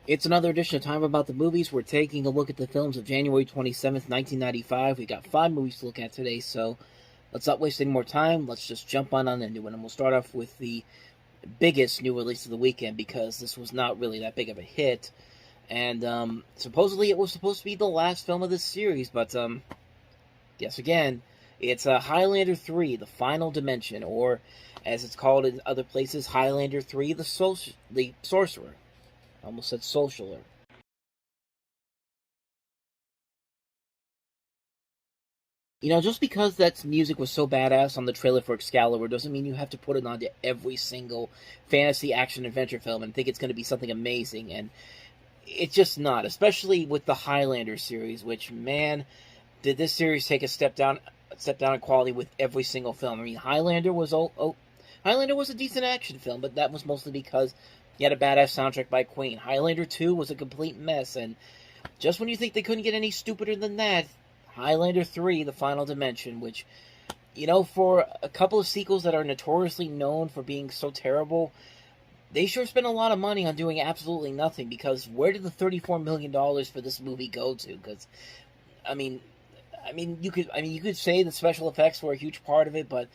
It's another edition of Time About the Movies. We're taking a look at the films of January 27th, 1995. We got 5 movies to look at today, so let's not waste any more time. Let's just jump on into it. And we'll start off with the biggest new release of the weekend because this was not really that big of a hit. And supposedly it was supposed to be the last film of this series, but guess again, it's Highlander 3, The Final Dimension, or as it's called in other places, Highlander 3, The Sorcerer. I almost said socialer. Just because that music was so badass on the trailer for Excalibur doesn't mean you have to put it onto every single fantasy action adventure film and think it's going to be something amazing. And it's just not, especially with the Highlander series, which, man, did this series take a step down in quality with every single film. I mean, Highlander was a decent action film, but that was mostly because you had a badass soundtrack by Queen. Highlander 2 was a complete mess, and just when you think they couldn't get any stupider than that, Highlander 3, The Final Dimension, which, for a couple of sequels that are notoriously known for being so terrible, they sure spent a lot of money on doing absolutely nothing, because where did the $34 million for this movie go to? Because, you could say the special effects were a huge part of it, but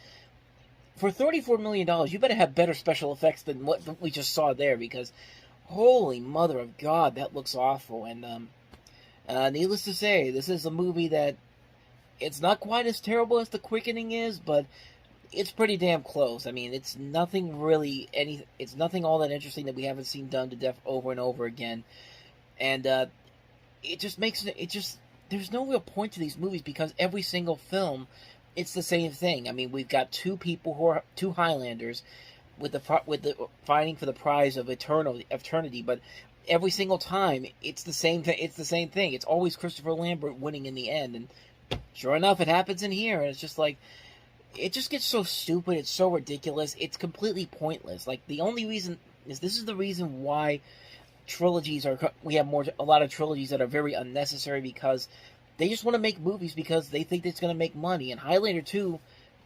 for $34 million, you better have better special effects than what we just saw there, because holy mother of God, that looks awful. And needless to say, this is a movie that it's not quite as terrible as The Quickening is, but it's pretty damn close. I mean, it's nothing all that interesting that we haven't seen done to death over and over again. And there's no real point to these movies because every single film, it's the same thing. I mean, we've got two Highlanders with the fighting for the prize of eternity, but every single time it's the same thing. It's always Christopher Lambert winning in the end, and sure enough, it happens in here. And it's just like, it just gets so stupid. It's so ridiculous. It's completely pointless. Like, the only reason is this is the reason why we have a lot of trilogies that are very unnecessary, because they just want to make movies because they think it's going to make money. And Highlander 2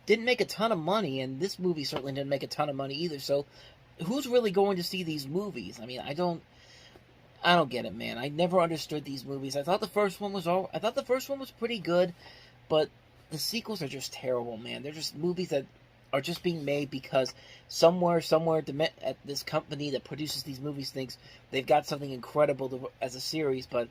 didn't make a ton of money, and this movie certainly didn't make a ton of money either. So who's really going to see these movies? I mean, I don't get it, man. I never understood these movies. I thought the first one was pretty good, but the sequels are just terrible, man. They're just movies that are just being made because somewhere at this company that produces these movies thinks they've got something incredible as a series, but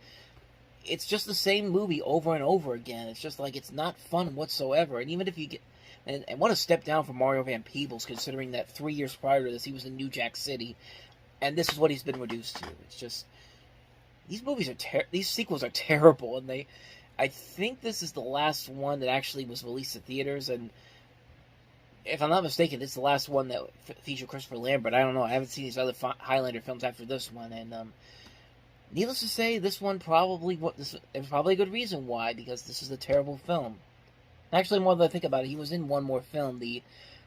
it's just the same movie over and over again. It's just like, it's not fun whatsoever. And even if you get, and what a step down for Mario Van Peebles, considering that 3 years prior to this he was in New Jack City, and this is what he's been reduced to. It's just, these sequels are terrible, and I think this is the last one that actually was released in theaters, and if I'm not mistaken, it's the last one that featured Christopher Lambert. I don't know. I haven't seen these other Highlander films after this one, and needless to say, this one there's probably a good reason why, because this is a terrible film. Actually, more than I think about it, he was in one more film, the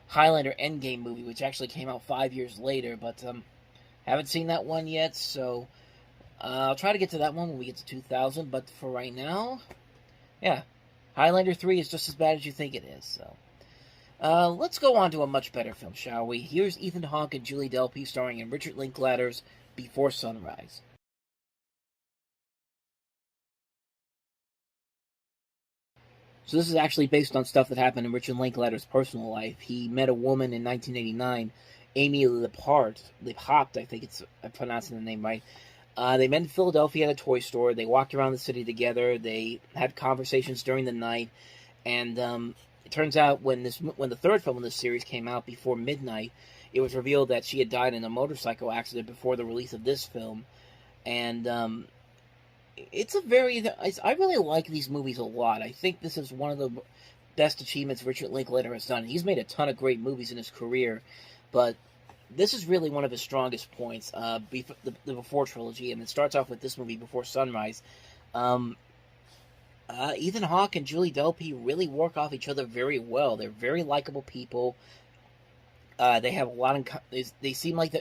Highlander Endgame movie, which actually came out 5 years later, but haven't seen that one yet, so I'll try to get to that one when we get to 2000, but for right now, yeah, Highlander 3 is just as bad as you think it is, so let's go on to a much better film, shall we? Here's Ethan Hawke and Julie Delpy starring in Richard Linklater's Before Sunrise. So this is actually based on stuff that happened in Richard Linklater's personal life. He met a woman in 1989, Amy Lippert, I think I'm pronouncing the name right. They met in Philadelphia at a toy store. They walked around the city together. They had conversations during the night, and it turns out when the third film in this series came out before midnight, it was revealed that she had died in a motorcycle accident before the release of this film, and I really like these movies a lot. I think this is one of the best achievements Richard Linklater has done. He's made a ton of great movies in his career, but this is really one of his strongest points, the Before trilogy, and it starts off with this movie, Before Sunrise. Ethan Hawke and Julie Delpy really work off each other very well. They're very likable people. They have a lot in. They seem like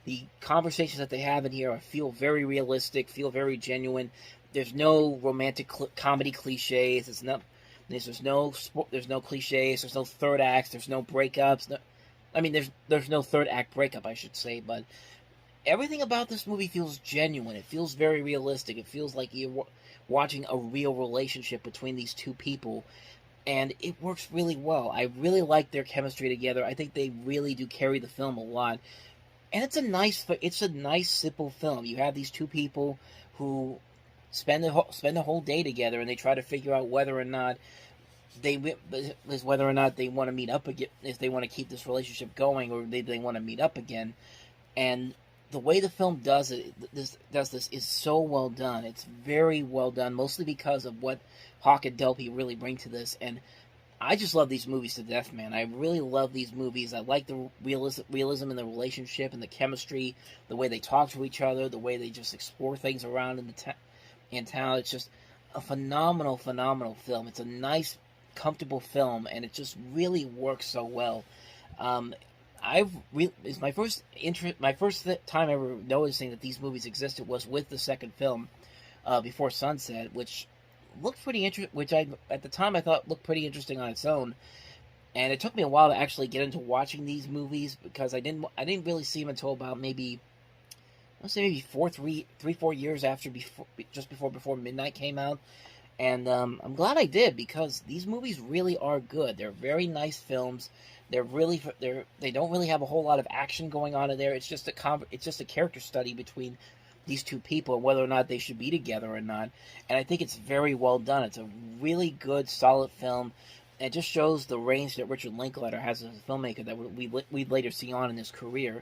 the conversations that they have in here feel very realistic, feel very genuine. There's no romantic comedy cliches. There's no cliches. There's no third acts. There's no breakups. There's no third act breakup, I should say. But everything about this movie feels genuine. It feels very realistic. It feels like you're watching a real relationship between these two people, and it works really well. I really like their chemistry together. I think they really do carry the film a lot, and it's a nice simple film. You have these two people who spend the whole day together, and they try to figure out whether or not they want to meet up again, if they want to keep this relationship going, or they want to meet up again. And the way the film does this is so well done. It's very well done, mostly because of what Hawk and Delpy really bring to this. And I just love these movies to death, man. I really love these movies. I like the realism in the relationship and the chemistry, the way they talk to each other, the way they just explore things around in town. It's just a phenomenal, phenomenal film. It's a nice, comfortable film, and it just really works so well. It's my first time ever noticing that these movies existed was with the second film, Before Sunset, which looked pretty interesting. Which at the time I thought looked pretty interesting on its own, and it took me a while to actually get into watching these movies because I didn't really see them until about maybe, let's say maybe 4 years after just before Midnight came out. And I'm glad I did, because these movies really are good. They're very nice films. They don't really have a whole lot of action going on in there. It's just a character study between these two people and whether or not they should be together or not. And I think it's very well done. It's a really good, solid film. And it just shows the range that Richard Linklater has as a filmmaker that we'd later see on in his career.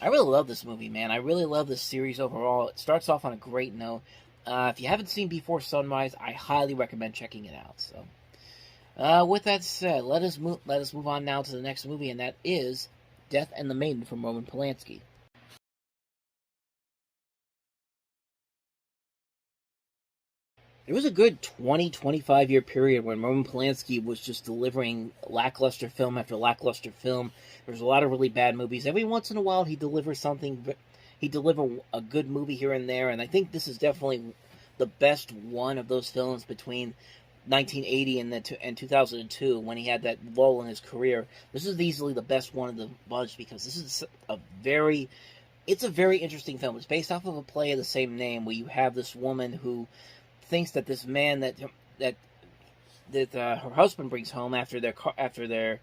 I really love this movie, man. I really love this series overall. It starts off on a great note. If you haven't seen Before Sunrise, I highly recommend checking it out. So, with that said, let us move on now to the next movie, and that is Death and the Maiden from Roman Polanski. There was a good 20-25 year period when Roman Polanski was just delivering lackluster film after lackluster film. There was a lot of really bad movies. Every once in a while, he'd deliver a good movie here and there, and I think this is definitely the best one of those films between 1980 and 2002, when he had that lull in his career. This is easily the best one of the bunch, because this is it's a very interesting film. It's based off of a play of the same name, where you have this woman who thinks that this man that her husband brings home after an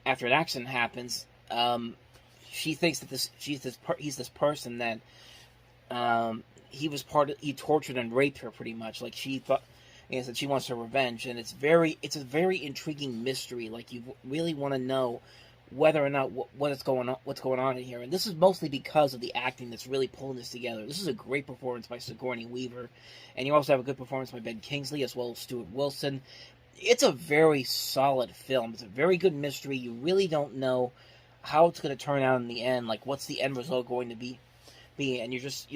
accident happens. She thinks that he's this person that he tortured and raped her, pretty much. Like, she thought, that she wants her revenge, and it's a very intriguing mystery. Like, you really want to know whether or not what's going on in here. And this is mostly because of the acting that's really pulling this together. This is a great performance by Sigourney Weaver, and you also have a good performance by Ben Kingsley as well as Stuart Wilson. It's a very solid film. It's a very good mystery. You really don't know how it's going to turn out in the end. Like, what's the end result going to be, and you're just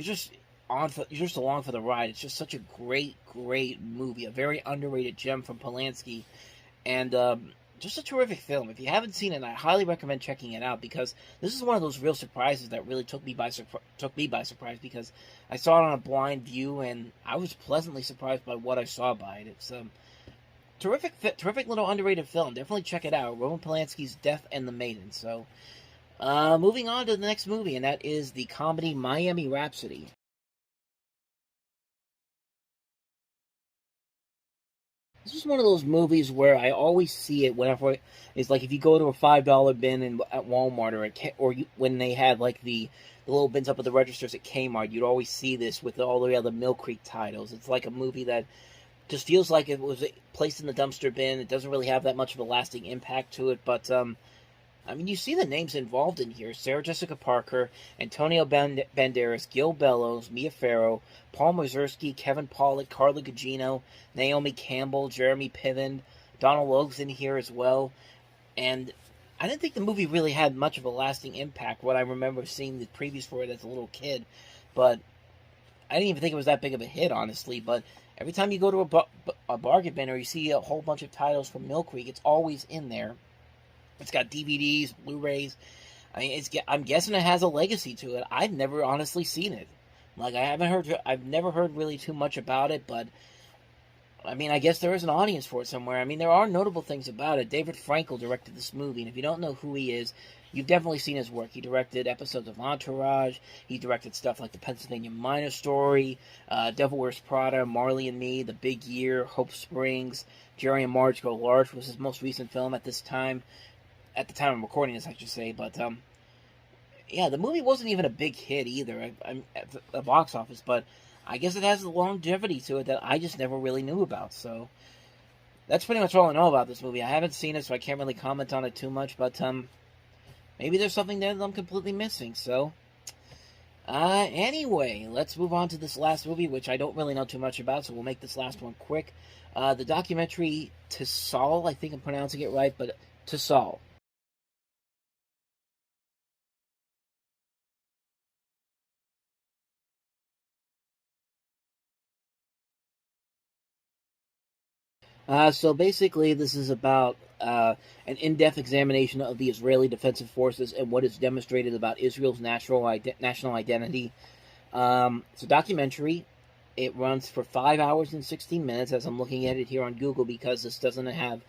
along for the ride. It's just such a great movie, a very underrated gem from Polanski, and just a terrific film. If you haven't seen it, I highly recommend checking it out, because this is one of those real surprises that really took me by surprise, because I saw it on a blind view, and I was pleasantly surprised by what I saw by it. It's terrific little underrated film. Definitely check it out. Roman Polanski's Death and the Maiden. So, moving on to the next movie, and that is the comedy Miami Rhapsody. This is one of those movies where I always see it whenever it's like, if you go to a $5 bin at Walmart, when they had like the little bins up at the registers at Kmart, you'd always see this with all the other Mill Creek titles. It's like a movie that just feels like it was placed in the dumpster bin. It doesn't really have that much of a lasting impact to it, but I mean, you see the names involved in here: Sarah Jessica Parker, Antonio Banderas, Gil Bellows, Mia Farrow, Paul Mazursky, Kevin Pollak, Carla Gugino, Naomi Campbell, Jeremy Piven, Donald Logue's in here as well. And I didn't think the movie really had much of a lasting impact, what I remember seeing the previews for it as a little kid. But I didn't even think it was that big of a hit, honestly. But every time you go to a bargain bin, or you see a whole bunch of titles from Mill Creek, it's always in there. It's got DVDs, Blu-rays. I mean, I'm guessing it has a legacy to it. I've never honestly seen it. Like, I've never heard really too much about it, but I mean, I guess there is an audience for it somewhere. I mean, there are notable things about it. David Frankel directed this movie, and if you don't know who he is, you've definitely seen his work. He directed episodes of Entourage. He directed stuff like The Pennsylvania Minor Story, Devil Wears Prada, Marley and Me, The Big Year, Hope Springs, Jerry and Marge Go Large was his most recent film at this time. At the time of recording this, I should say. But, yeah, the movie wasn't even a big hit either at the box office, but I guess it has a longevity to it that I just never really knew about. So that's pretty much all I know about this movie. I haven't seen it, so I can't really comment on it too much. But maybe there's something there that I'm completely missing. So anyway, let's move on to this last movie, which I don't really know too much about. So we'll make this last one quick. The documentary To Saul, I think I'm pronouncing it right, but To Saul. So basically, this is about an in-depth examination of the Israeli Defensive Forces and what is demonstrated about Israel's national identity. It's a documentary. It runs for 5 hours and 16 minutes, as I'm looking at it here on Google, because this doesn't have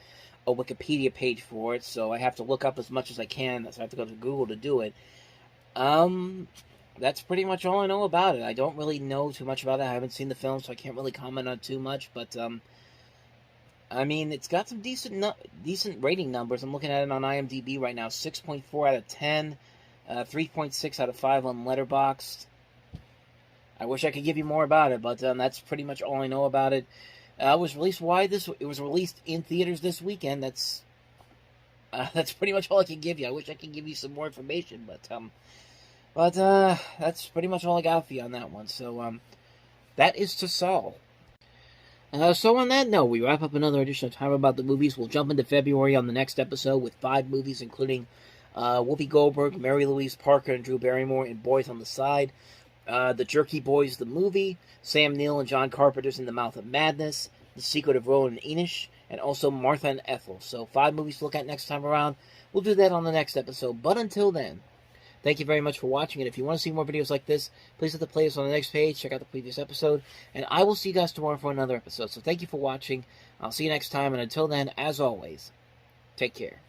a Wikipedia page for it, so I have to look up as much as I can, so I have to go to Google to do it. That's pretty much all I know about it. I don't really know too much about it. I haven't seen the film, so I can't really comment on too much, but I mean, it's got some decent rating numbers. I'm looking at it on IMDb right now. 6.4 out of 10, 3.6 out of 5 on Letterboxd. I wish I could give you more about it, but that's pretty much all I know about it. It was released It was released in theaters this weekend. That's pretty much all I can give you. I wish I could give you some more information, but that's pretty much all I got for you on that one. So that is To Saul. So on that note, we wrap up another edition of Time About the Movies. We'll jump into February on the next episode with 5 movies, including Whoopi Goldberg, Mary Louise Parker, and Drew Barrymore in Boys on the Side, The Jerky Boys, the movie, Sam Neill and John Carpenter's In the Mouth of Madness, The Secret of Roland and Enosh, and also Martha and Ethel. So 5 movies to look at next time around. We'll do that on the next episode. But until then, thank you very much for watching, and if you want to see more videos like this, please hit the playlist on the next page, check out the previous episode, and I will see you guys tomorrow for another episode. So thank you for watching, I'll see you next time, and until then, as always, take care.